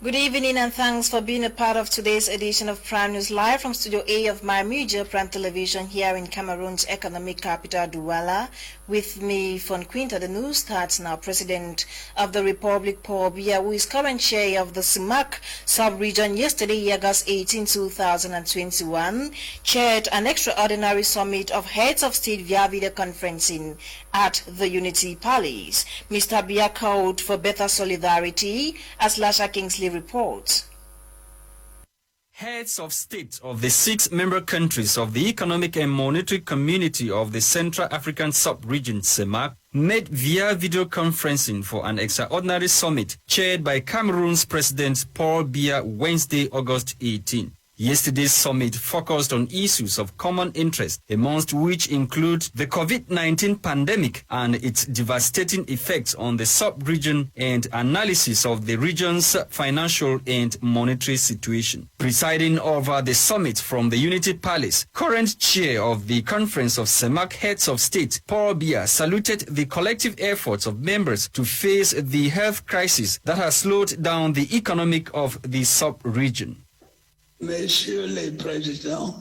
Good evening and thanks for being a part of today's edition of Prime News Live from Studio A of My Media Prime Television here in Cameroon's economic capital, Douala. With me, Fon Quinta. The news starts now. President of the Republic, Paul Biya, who is current chair of the Sema sub-region, yesterday, August 18, 2021, chaired an extraordinary summit of heads of state via video conferencing at the Unity Palace. Mr. Biya called for better solidarity, as Lasha Kingsley reports. Heads of state of the 6 member countries of the Economic and Monetary Community of the Central African Sub-Region, CEMAC, met via video conferencing for an extraordinary summit chaired by Cameroon's President Paul Biya Wednesday, August 18. Yesterday's summit focused on issues of common interest, amongst which include the COVID-19 pandemic and its devastating effects on the sub-region and analysis of the region's financial and monetary situation. Presiding over the summit from the Unity Palace, current chair of the Conference of CEMAC Heads of State, Paul Biya, saluted the collective efforts of members to face the health crisis that has slowed down the economic of the sub-region. Messieurs les présidents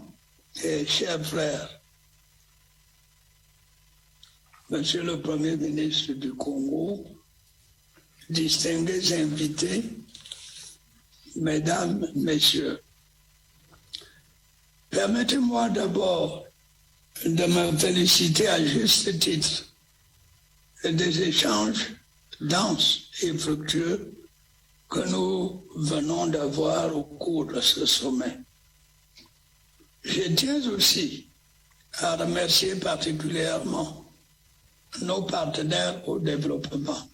et chers frères, Monsieur le Premier ministre du Congo, distingués invités, Mesdames, Messieurs, permettez-moi d'abord de me féliciter à juste titre des échanges denses et fructueux que nous venons d'avoir au cours de ce sommet. Je tiens aussi à remercier particulièrement nos partenaires au développement,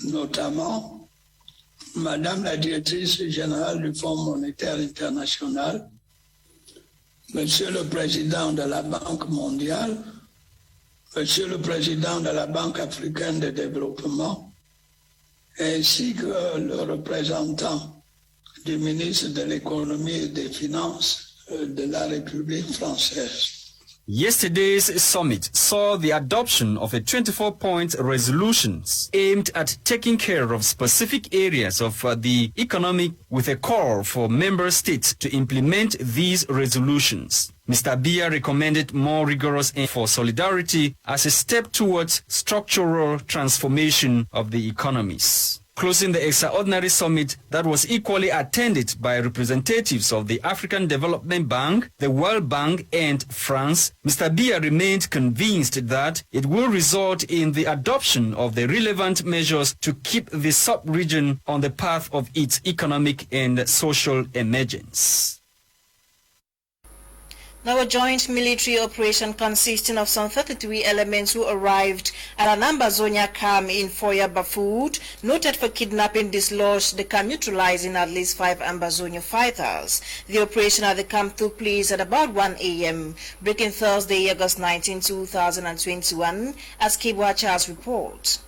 notamment Madame la Directrice Générale du Fonds monétaire international, Monsieur le Président de la Banque mondiale, Monsieur le Président de la Banque africaine de développement, ainsi que le représentant du ministre de l'économie et des finances de la République française. Yesterday's summit saw the adoption of a 24-point resolutions aimed at taking care of specific areas of the economy, with a call for member states to implement these resolutions. Mr. Biya recommended more rigorous aim for solidarity as a step towards structural transformation of the economies. Closing the extraordinary summit that was equally attended by representatives of the African Development Bank, the World Bank and France, Mr. Biya remained convinced that it will result in the adoption of the relevant measures to keep the sub-region on the path of its economic and social emergence. Now, a joint military operation consisting of some 33 elements who arrived at an Ambazonia camp in Foya Bafut, noted for kidnapping, dislodged the camp, neutralizing at least 5 Ambazonia fighters. The operation at the camp took place at about 1 a.m., breaking Thursday, August 19, 2021, as Kibwa Charles reports.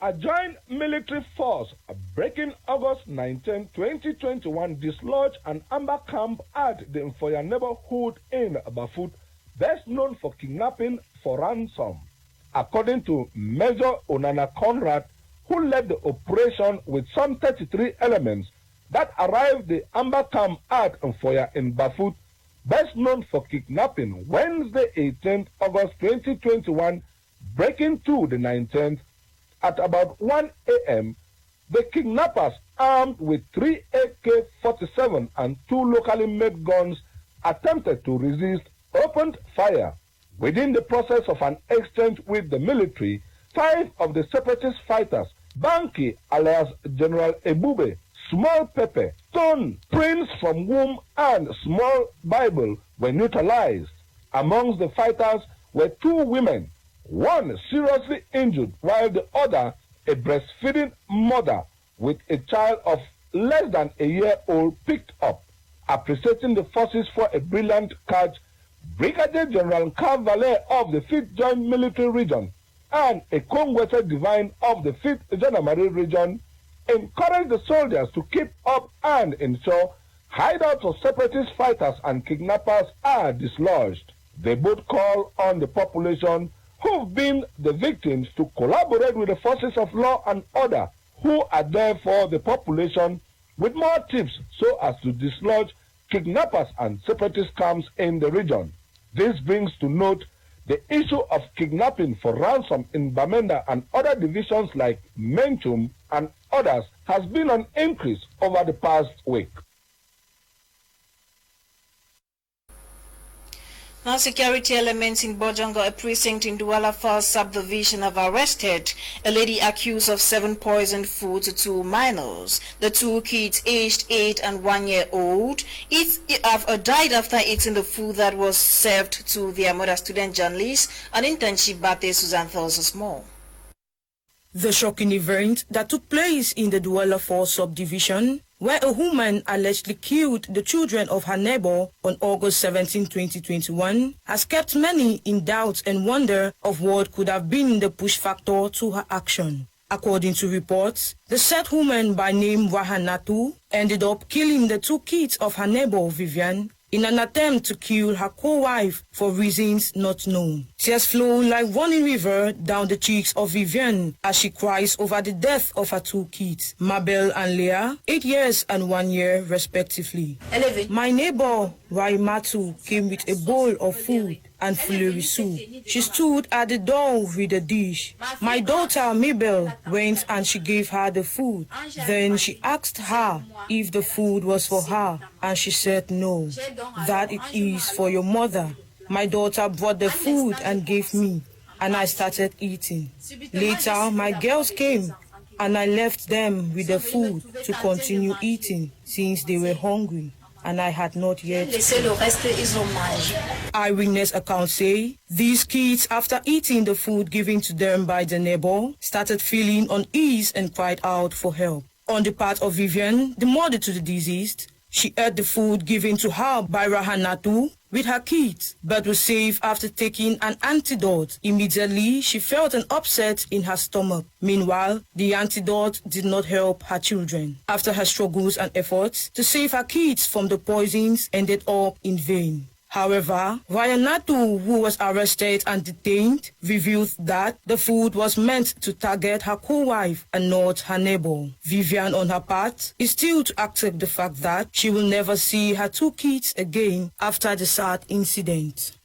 A joint military force breaking August 19, 2021 dislodged an amber camp at the Mfoya neighborhood in Bafut, best known for kidnapping for ransom. According to Major Onana Conrad, who led the operation with some 33 elements that arrived the amber camp at Mfoya in Bafut, best known for kidnapping, Wednesday 18 August 2021, breaking to the 19th, at about 1 a.m., the kidnappers, armed with 3 AK-47 and 2 locally made guns, attempted to resist, opened fire. Within the process of an exchange with the military, 5 of the separatist fighters, Banki alias General Ebube, Small Pepe, Stone, Prince from Womb, and Small Bible were neutralized. Amongst the fighters were 2 women, one seriously injured, while the other, a breastfeeding mother with a child of less than a year old, picked up. Appreciating the forces for a brilliant catch, Brigadier General Cavalier of the 5th Joint Military Region and a Congwese Divine of the 5th Gendarmerie Region encouraged the soldiers to keep up and ensure hideouts of separatist fighters and kidnappers are dislodged. They both call on the population who've been the victims to collaborate with the forces of law and order who are there for the population with more tips so as to dislodge kidnappers and separatist camps in the region. This brings to note the issue of kidnapping for ransom in Bamenda and other divisions like Menchum and others has been on increase over the past week. Now, security elements in Bojongo, a precinct in Douala Falls subdivision, have arrested a lady accused of 7 poisoned food to 2 minors. The 2 kids, aged 8 and 1 year old, died after eating the food that was served to their mother, student journalist, and internship Bate Susan tells us more. The shocking event that took place in the Douala Falls subdivision, where a woman allegedly killed the children of her neighbor on August 17, 2021, has kept many in doubt and wonder of what could have been the push factor to her action. According to reports, the said woman by name Wahanatu ended up killing the 2 kids of her neighbor Vivian in an attempt to kill her co-wife for reasons not known. Tears flow like running river down the cheeks of Vivian as she cries over the death of her 2 kids, Mabel and Leah, 8 years and 1 year respectively. My neighbor Waimatu came with a bowl of food and fulleri soup. She stood at the door with a dish. My daughter Mabel went and she gave her the food. Then she asked her if the food was for her, and she said no, that it is for your mother. My daughter brought the food and gave me, and I started eating. Later, my girls came, and I left them with the food to continue eating since they were hungry, and I had not yet. Eyewitness accounts say these kids, after eating the food given to them by the neighbor, started feeling unease and cried out for help. On the part of Vivian, the mother to the deceased, she ate the food given to her by Rahanatu with her kids, but was safe after taking an antidote. Immediately, she felt an upset in her stomach. Meanwhile, the antidote did not help her children. After her struggles and efforts to save her kids from the poisons ended up in vain. However, Wayanatu, who was arrested and detained, revealed that the food was meant to target her co-wife and not her neighbor. Vivian, on her part, is still to accept the fact that she will never see her 2 kids again after the sad incident.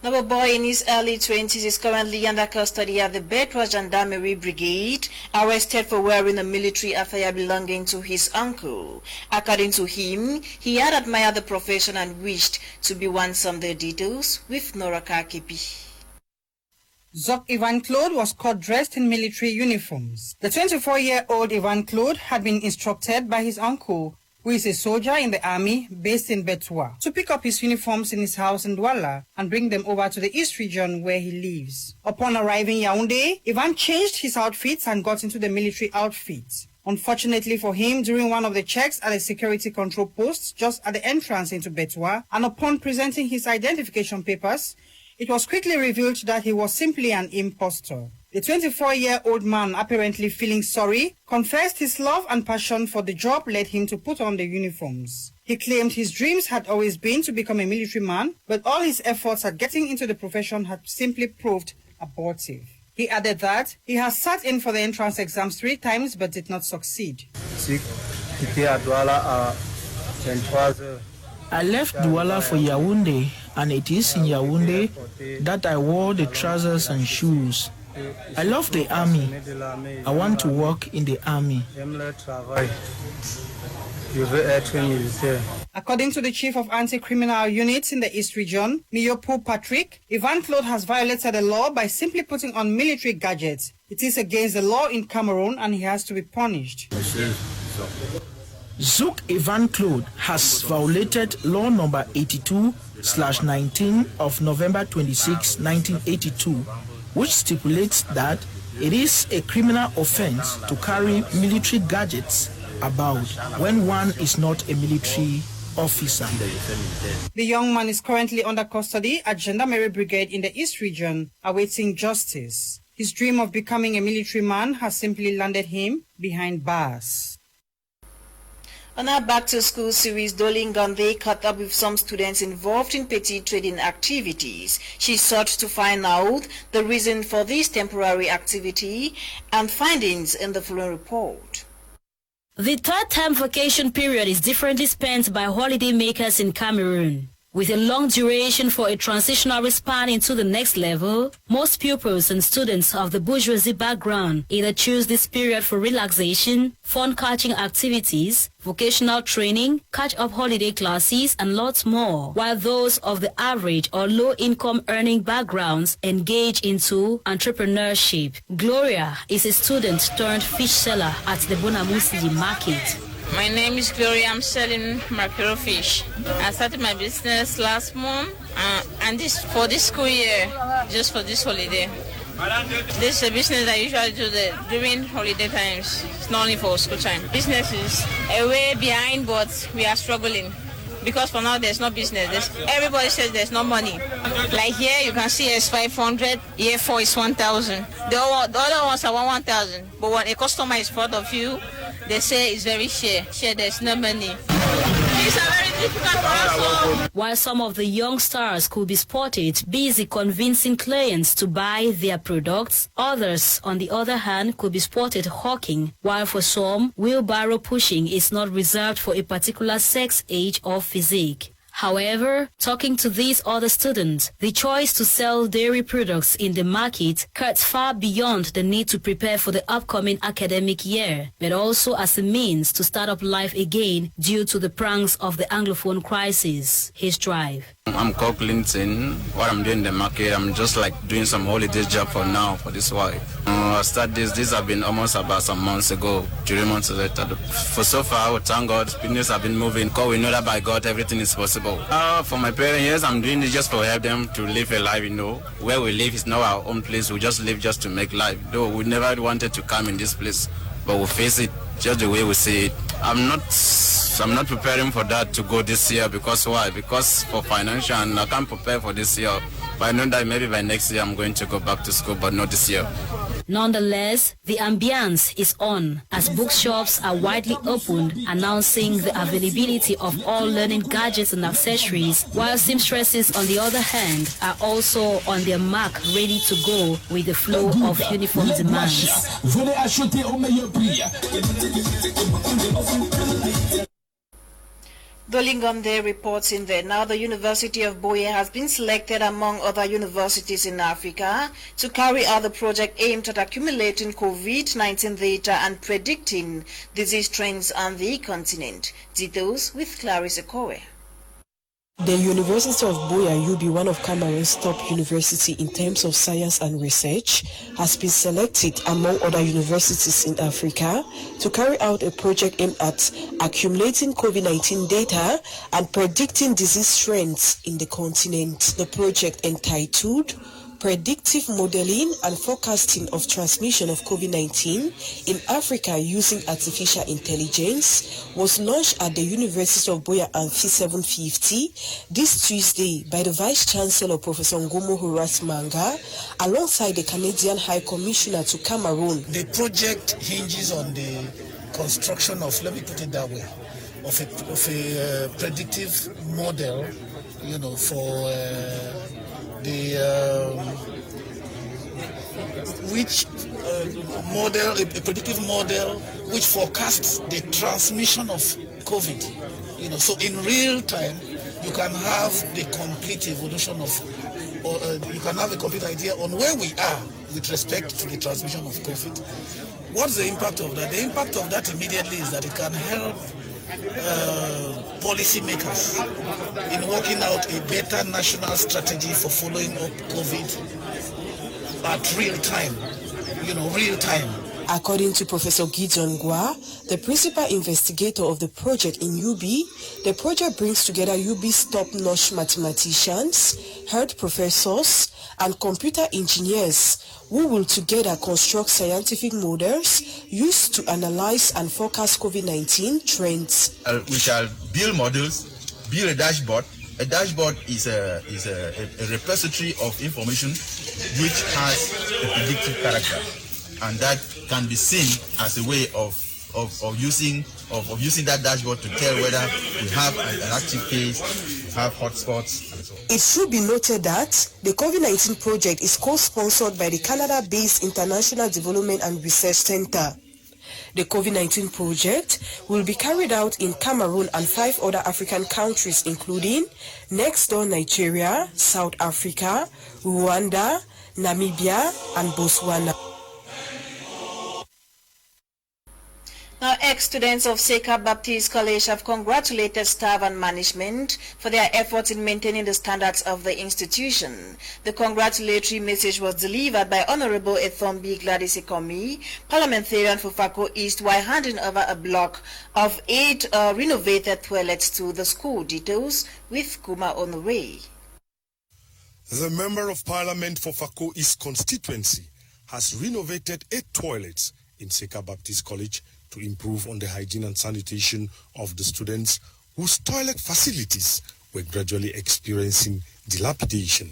Now, a boy in his early 20s is currently under custody at the Betwa Gendarmerie Brigade, arrested for wearing a military attire belonging to his uncle. According to him, he had admired the profession and wished to be one. Some the details with Nora Kakipi. Zoc Ivan Claude was caught dressed in military uniforms. The 24-year-old Ivan Claude had been instructed by his uncle, who is a soldier in the army based in Botswana, to pick up his uniforms in his house in Douala and bring them over to the East region where he lives. Upon arriving in Yaoundé, Ivan changed his outfits and got into the military outfit. Unfortunately for him, during one of the checks at a security control post just at the entrance into Botswana, and upon presenting his identification papers, it was quickly revealed that he was simply an impostor. The 24-year-old man, apparently feeling sorry, confessed his love and passion for the job led him to put on the uniforms. He claimed his dreams had always been to become a military man, but all his efforts at getting into the profession had simply proved abortive. He added that he has sat in for the entrance exams 3 times but did not succeed. I left Douala for Yaoundé, and it is in Yaoundé that I wore the trousers and shoes. I love the army. I want to work in the army. According to the chief of anti-criminal units in the East region, Miyopu Patrick, Ivan Claude has violated the law by simply putting on military gadgets. It is against the law in Cameroon and he has to be punished. Zoc Ivan Claude has violated law number 82/19 of November 26, 1982, which stipulates that it is a criminal offense to carry military gadgets about when one is not a military officer. The young man is currently under custody at Gendarmerie Brigade in the East region, awaiting justice. His dream of becoming a military man has simply landed him behind bars. On our Back to School series, Dolin Gande caught up with some students involved in petty trading activities. She sought to find out the reason for this temporary activity and findings in the following report. The third-term vacation period is differently spent by holiday makers in Cameroon. With a long duration for a transitional span into the next level, most pupils and students of the bourgeoisie background either choose this period for relaxation, fun-catching activities, vocational training, catch-up holiday classes, and lots more, while those of the average or low-income earning backgrounds engage into entrepreneurship. Gloria is a student turned fish seller at the Bonamusiji market. My name is Gloria. I'm selling mackerel fish. I started my business last month, and this for this school year, just for this holiday. This is a business I usually do during holiday times. It's not only for school time. Business is a way behind, but we are struggling. Because for now there's no business. Everybody says there's no money. Like here you can see it's 500, year 4 is 1,000. The other ones are 1,000. But when a customer is in front of you, they say it's very share. There's no money. Things are very difficult for us. While some of the young stars could be spotted busy convincing clients to buy their products, others, on the other hand, could be spotted hawking, while for some, wheelbarrow pushing is not reserved for a particular sex, age, or physique. However, talking to these other students, the choice to sell dairy products in the market cuts far beyond the need to prepare for the upcoming academic year, but also as a means to start up life again due to the pranks of the Anglophone crisis. His drive. I'm called Clinton. What I'm doing in the market, I'm just like doing some holiday job for now, for this while. I started this have been almost about some months ago, 3 months later. For so far, thank God, business have been moving, because we know that by God, everything is possible. For my parents, yes, I'm doing it just to help them to live a life, Where we live is not our own place. We just live just to make life. Though we never wanted to come in this place, but we face it just the way we see it. I'm not preparing for that to go this year. Because why? Because for financial, and I can't prepare for this year. But I know that maybe by next year I'm going to go back to school, but not this year. Nonetheless, the ambience is on as bookshops are widely opened, announcing the availability of all learning gadgets and accessories, while seamstresses, on the other hand, are also on their mark, ready to go with the flow of uniform demands. Dolingande reports in there. Now the University of Buea has been selected among other universities in Africa to carry out the project aimed at accumulating COVID-19 data and predicting disease trends on the continent. Details with Crise. The University of Buea, UB, one of Cameroon's top university in terms of science and research, has been selected among other universities in Africa to carry out a project aimed at accumulating COVID-19 data and predicting disease trends in the continent. The project, entitled Predictive Modeling and Forecasting of Transmission of COVID-19 in Africa Using Artificial Intelligence, was launched at the University of Buea Amphi 750 this Tuesday by the Vice-Chancellor Professor Ngomo Horace Manga alongside the Canadian High Commissioner to Cameroon. The project hinges on the construction of, let me put it that way, of a predictive model, for a predictive model which forecasts the transmission of COVID. So in real time, you can have the complete evolution of, you can have a complete idea on where we are with respect to the transmission of COVID. What's the impact of that? The impact of that immediately is that it can help policymakers in working out a better national strategy for following up COVID at real time, real time. According to Professor Gideon Gwa, the principal investigator of the project in UB, the project brings together UB's top-notch mathematicians, health professors, and computer engineers who will together construct scientific models used to analyze and forecast COVID-19 trends. We shall build models, build a dashboard. A dashboard is a repository of information which has a predictive character, and that can be seen as a way of of using that dashboard to tell whether we have an active case, have hotspots, and so on. It should be noted that the COVID-19 project is co-sponsored by the Canada-based International Development and Research Center. The COVID-19 project will be carried out in Cameroon and 5 other African countries, including next door Nigeria, South Africa, Rwanda, Namibia, and Botswana. Now, ex-students of Sekaba Baptist College have congratulated staff and management for their efforts in maintaining the standards of the institution. The congratulatory message was delivered by Honorable Ethombi Gladys Ekomi, parliamentarian for Fako East, while handing over a block of 8 renovated toilets to the school. Details with Kuma Onore. The Member of Parliament for Fako East constituency has renovated 8 toilets in Sekaba Baptist College to improve on the hygiene and sanitation of the students whose toilet facilities were gradually experiencing dilapidation.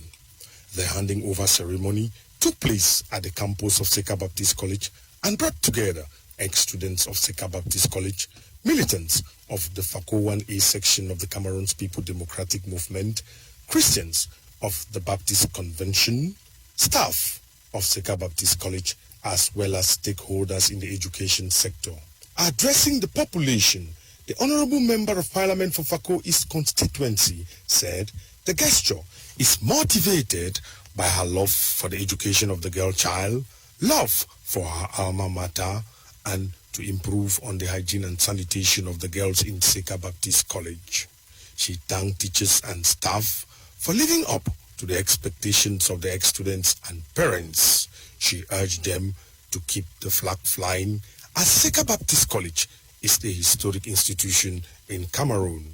The handing over ceremony took place at the campus of Sekaba Baptist College and brought together ex-students of Sekaba Baptist College, militants of the Fako 1A section of the Cameroon's People Democratic Movement, Christians of the Baptist Convention, staff of Sekaba Baptist College, as well as stakeholders in the education sector. Addressing the population, the Honorable Member of Parliament for Fako East constituency said the gesture is motivated by her love for the education of the girl child, love for her alma mater, and to improve on the hygiene and sanitation of the girls in Sekaba Baptist College. She thanked teachers and staff for living up to the expectations of the ex-students and parents. She urged them to keep the flag flying as Sekaba Baptist College is a historic institution in Cameroon.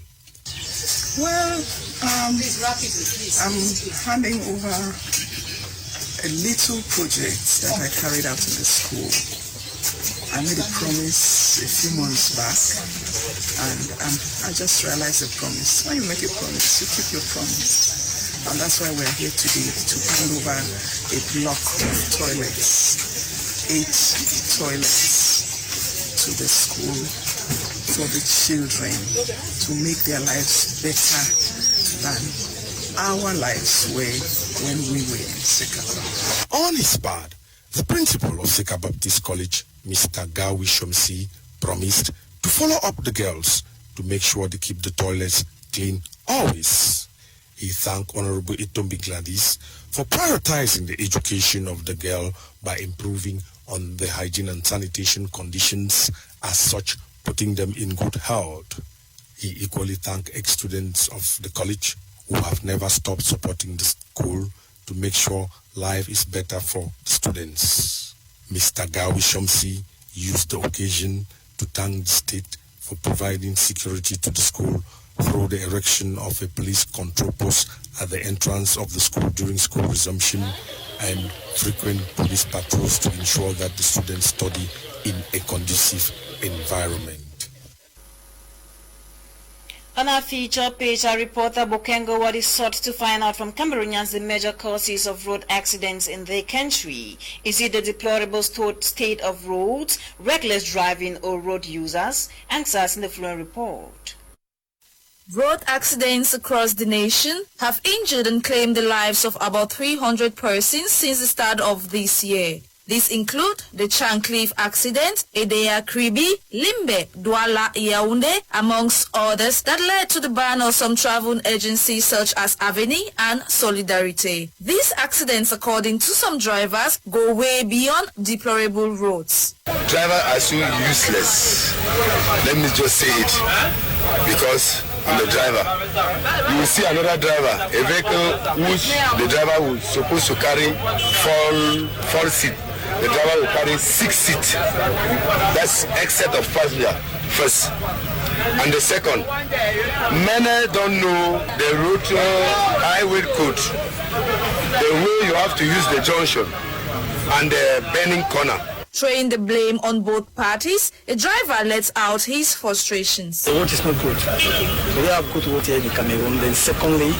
Well, I'm handing over a little project that I carried out in the school. I made a promise a few months back, and I just realized the promise. When you make a promise, you keep your promise. And that's why we're here today, to hand over a block of toilets, 8 toilets to the school for the children to make their lives better than our lives were when we were in Sekaba. On his part, the principal of Sekaba Baptist College, Mr. Gawi Shomsi, promised to follow up the girls to make sure they keep the toilets clean always. He thanked Honorable Ethombi Gladys for prioritizing the education of the girl by improving on the hygiene and sanitation conditions, as such putting them in good health. He equally thanked ex-students of the college who have never stopped supporting the school to make sure life is better for students. Mr. Gawi Shomsi used the occasion to thank the state for providing security to the school through the erection of a police control post at the entrance of the school during school resumption and frequent police patrols to ensure that the students study in a conducive environment. On our feature page, our reporter Bokengo Wadi sought to find out from Cameroonians the major causes of road accidents in their country. Is it the deplorable state of roads, reckless driving, or road users? Answers in the following report. Road accidents across the nation have injured and claimed the lives of about 300 persons since the start of this year. These include the Chancliffe accident, Edea Kribi, Limbe, Douala, Yaoundé, amongst others that led to the ban of some travel agencies such as Aveni and Solidarity. These accidents, according to some drivers, go way beyond deplorable roads. Drivers are so useless. Let me just say it, because I'm the driver. You will see another driver, a vehicle which the driver was supposed to carry 4 seats. The driver will carry 6 seats. That's excess of passenger, first. And the second, many don't know the road highway code, the way you have to use the junction and the bending corner. Throwing the blame on both parties, a driver lets out his frustrations. The road is not good. We have good road here in Cameroon. Then secondly,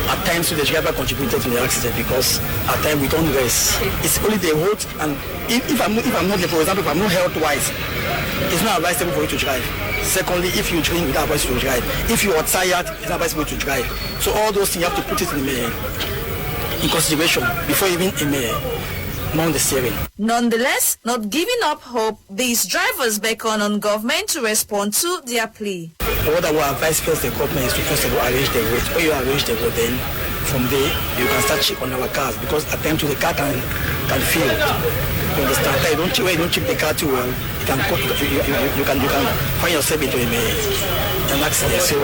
at times the driver contributed to the accident because at times we don't rest. It's only the road, and if I'm not, for example, if I'm not health-wise, it's not advisable for you to drive. Secondly, if you drink, it's not advisable to drive. If you are tired, it's not advisable to drive. So all those things, you have to put it in consideration before even mount the steering. Nonetheless, not giving up hope, these drivers beckon on government to respond to their plea. What I will advise first the government is to first of all arrange the road. When you arrange the road, then from there you can start check on our cars, because at times the car can fail. You understand? When you don't check the car too well, you can find yourself into an accident. So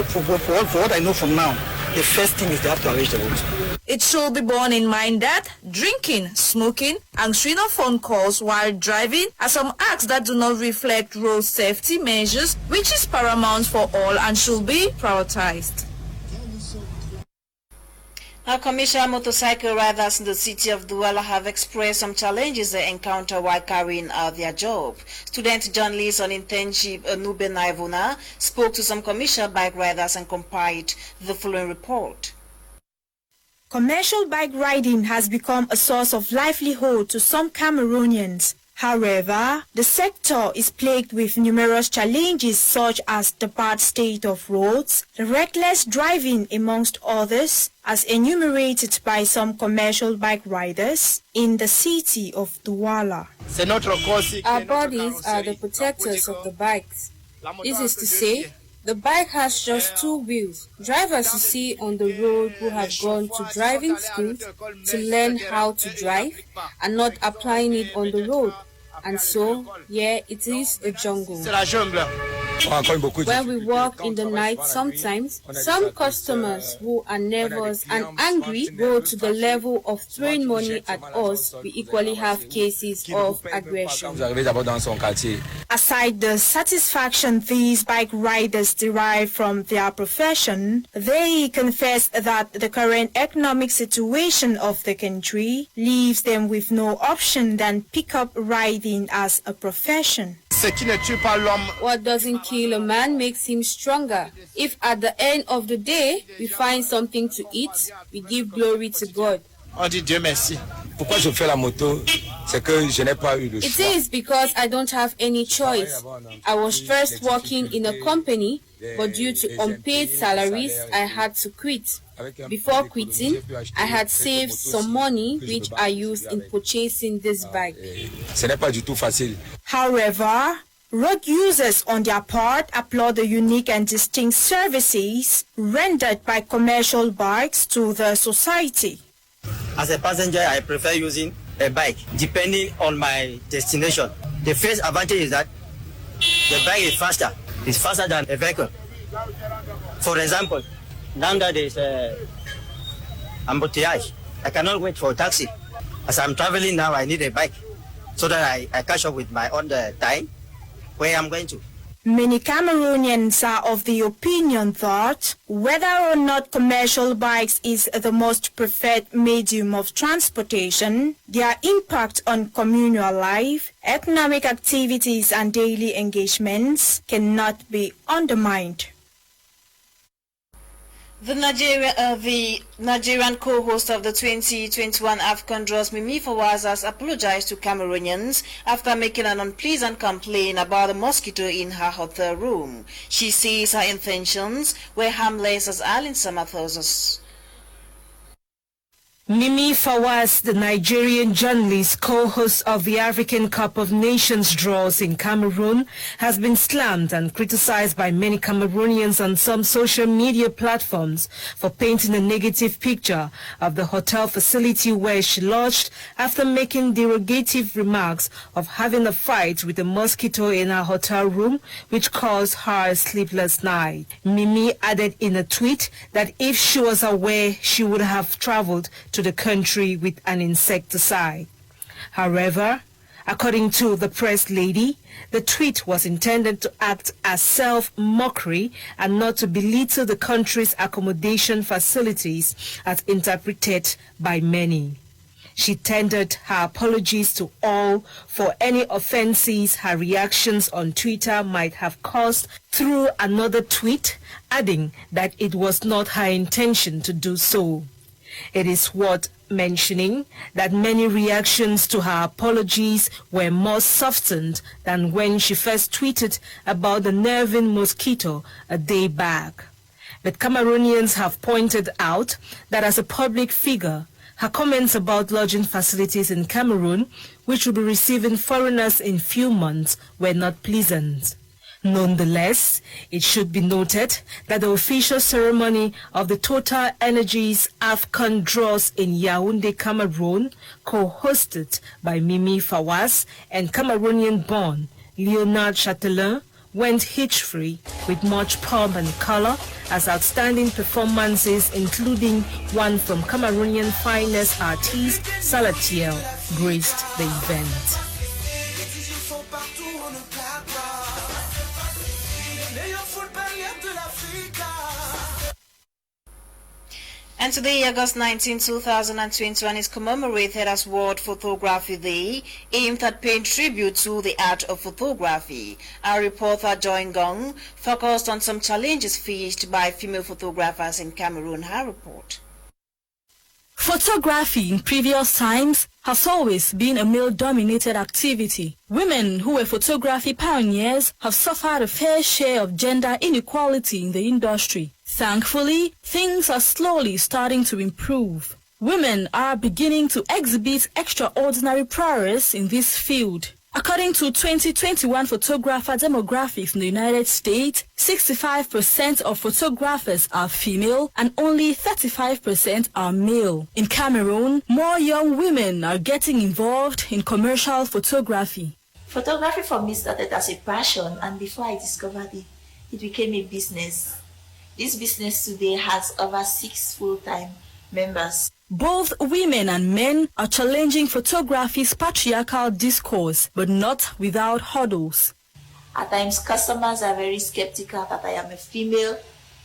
for what I know from now, the first thing is they have to arrange the road. It should be borne in mind that drinking, smoking, answering of phone calls while driving are some acts that do not reflect road safety measures, which is paramount for all and should be prioritized. Now, commercial motorcycle riders in the city of Douala have expressed some challenges they encounter while carrying out their job. Student journalist on internship Nube Naivuna spoke to some commercial bike riders and compiled the following report. Commercial bike riding has become a source of livelihood to some Cameroonians. However, the sector is plagued with numerous challenges such as the bad state of roads, the reckless driving amongst others, as enumerated by some commercial bike riders in the city of Douala. Our bodies are the protectors of the bikes. This is to say, the bike has just two wheels. Drivers you see on the road who have gone to driving school to learn how to drive are not applying it on the road. And so, yeah, it is a jungle. When we walk in the night sometimes, some customers who are nervous and angry go to the level of throwing money at us. We equally have cases of aggression. Aside the satisfaction these bike riders derive from their profession, they confess that the current economic situation of the country leaves them with no option than pick up riding as a profession. What doesn't kill a man makes him stronger. If at the end of the day we find something to eat, we give glory to God. It is because I don't have any choice. I was first working in a company, but due to unpaid salaries, I had to quit. Before quitting, I had saved some money which I used in purchasing this bike. However, road users on their part applaud the unique and distinct services rendered by commercial bikes to the society. As a passenger, I prefer using a bike depending on my destination. The first advantage is that the bike is faster. It's faster than a vehicle. For example, now that there is embouteillage, I cannot wait for a taxi. As I'm traveling now, I need a bike so that I catch up with my own time where I'm going to. Many Cameroonians are of the opinion that whether or not commercial bikes is the most preferred medium of transportation, their impact on communal life, economic activities and daily engagements cannot be undermined. The Nigerian co-host of the 2021 AFCON draws, Mimi Fawaz, has apologized to Cameroonians after making an unpleasant complaint about a mosquito in her hotel room. She says her intentions were harmless, as Alin Sama tells us. Mimi Fawaz, the Nigerian journalist, co-host of the African Cup of Nations draws in Cameroon, has been slammed and criticized by many Cameroonians on some social media platforms for painting a negative picture of the hotel facility where she lodged after making derogative remarks of having a fight with a mosquito in her hotel room, which caused her a sleepless night. Mimi added in a tweet that if she was aware, she would have traveled to the country with an insecticide. However, according to the press lady, the tweet was intended to act as self-mockery and not to belittle the country's accommodation facilities as interpreted by many. She tendered her apologies to all for any offenses her reactions on Twitter might have caused through another tweet, adding that it was not her intention to do so. It is what mentioning that many reactions to her apologies were more softened than when she first tweeted about the nerving mosquito a day back. But Cameroonians have pointed out that as a public figure, her comments about lodging facilities in Cameroon, which will be receiving foreigners in few months, were not pleasant. Nonetheless, it should be noted that the official ceremony of the Total Energies AFCON draws in Yaoundé, Cameroon, co-hosted by Mimi Fawaz and Cameroonian-born Leonard Chatelain, went hitch-free with much pomp and color as outstanding performances, including one from Cameroonian finest artist Salatiel, graced the event. And today, August 19, 2021, is commemorated as World Photography Day, aimed at paying tribute to the art of photography. Our reporter Joy Ngong focused on some challenges faced by female photographers in Cameroon. Her report. Photography in previous times has always been a male-dominated activity. Women who were photography pioneers have suffered a fair share of gender inequality in the industry. Thankfully, things are slowly starting to improve. Women are beginning to exhibit extraordinary prowess in this field. According to 2021 photographer demographics in the United States, 65% of photographers are female and only 35% are male. In Cameroon, more young women are getting involved in commercial photography. Photography for me started as a passion, and before I discovered it, it became a business. This business today has over 6 full-time members. Both women and men are challenging photography's patriarchal discourse, but not without hurdles. At times, customers are very skeptical that I am a female.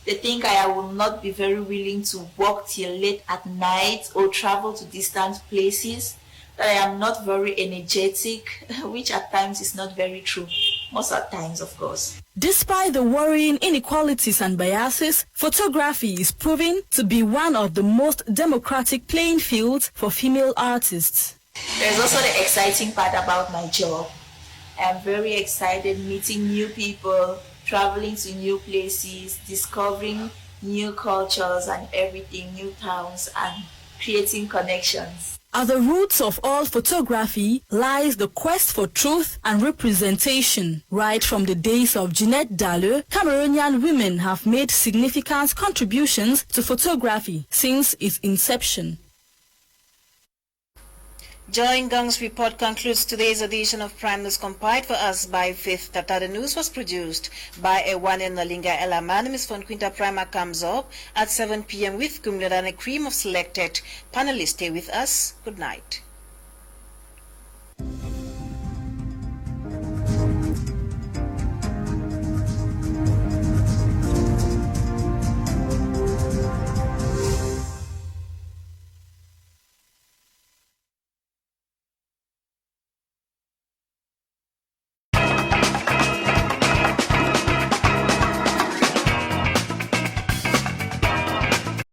They think I will not be very willing to work till late at night or travel to distant places, that I am not very energetic, which at times is not very true. Most at times, of course. Despite the worrying inequalities and biases, photography is proving to be one of the most democratic playing fields for female artists. There's also the exciting part about my job. I am very excited meeting new people, traveling to new places, discovering new cultures and everything, new towns, and creating connections. At the roots of all photography lies the quest for truth and representation. Right from the days of Jeanette Dalleux, Cameroonian women have made significant contributions to photography since its inception. Joy Ngong's report concludes today's edition of Prime News, compiled for us by Faith Tata. The news was produced by Ewane Nolinga Ella. My name is Fonquinta. Prima comes up at 7 p.m. with Kumle and a cream of selected panelists. Stay with us. Good night.